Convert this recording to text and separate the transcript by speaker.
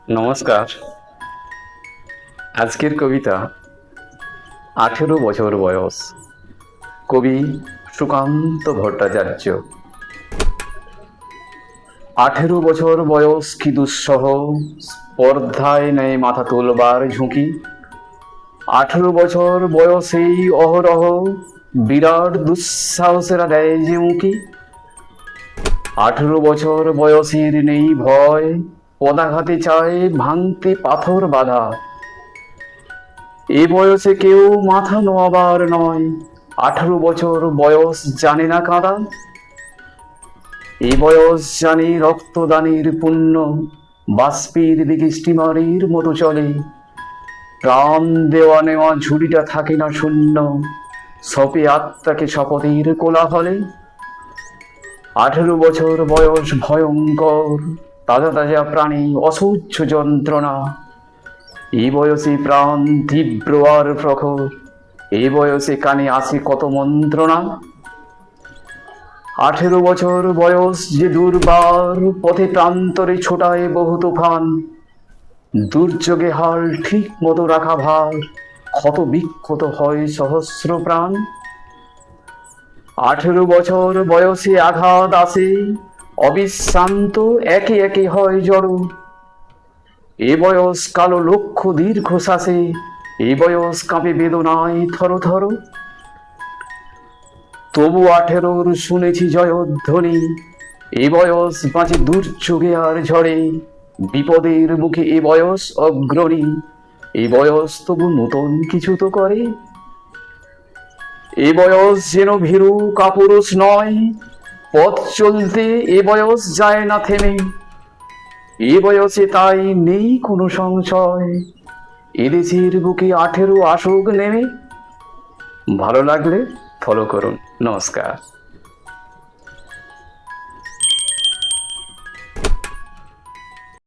Speaker 1: নমস্কার। আজকের কবিতা 18 বছর বয়স। কবি সুকান্ত ভট্টাচার্য। 18 বছর বয়স কি দুঃসহ, স্পর্ধায় নেই মাথা তোলবার ঝুঁকি। 18 বছর বয়সেই অহরহ বিরাট দুঃসাহসেরা দেয় যে উঁকি। 18 বছর বয়সের নেই ভয়, পদাঘাতে চায় ভাঙতে পাথর বাঁধা। এ বয়সে কেউ মাথা নোয়াবার নয়, 18 বছর বয়স জানে না কাঁদা। এ বয়স জানে রক্তদানের পুণ্য, বাষ্পীর দিকে স্টিমারের মতো চলে। প্রাণ দেওয়া নেওয়া ঝুড়িটা থাকে না শূন্য, সপে আত্মাকে শপথের কোলাহলে। 18 বছর বয়স ভয়ঙ্কর, তাজা তাজা প্রাণী অসহ্য যন্ত্রণা। এই বয়সে প্রাণ তীব্র আর প্রখর, এই বয়সে কানে আসে কত মন্ত্রণা। 18 বছর বয়স যে দুর্বার, পথে প্রান্তরে ছোটায় বহু তুফান। দুর্যোগে হাল ঠিক মতো রাখা ভার, ক্ষত বিক্ষত হয় সহস্র প্রাণ। 18 বছর বয়সে আঘাত আসে অবিশ্রান্ত, একে একে হয় জড়ো। এ বয়স কালো লক্ষ দীর্ঘশ্বাসে, এ বয়স কাঁপে বেদনায় থর থর। তবু 18 শুনেছি জয়ধ্বনি, এ বয়স বাঁচে দুর্যোগে আর ঝড়ে। বিপদের মুখে এ বয়স অগ্রণী, এ বয়স তবু নতুন কিছু তো করে। এ বয়স যেন ভীরু কাপুরুষ নয়, পথ চলতে এ বয়স যায় না থেমে। এ বয়সে তাই নেই কোনো সংশয়, এদেশের বুকে 18 আসুক নেমে। ভালো লাগলে ফলো করুন। নমস্কার।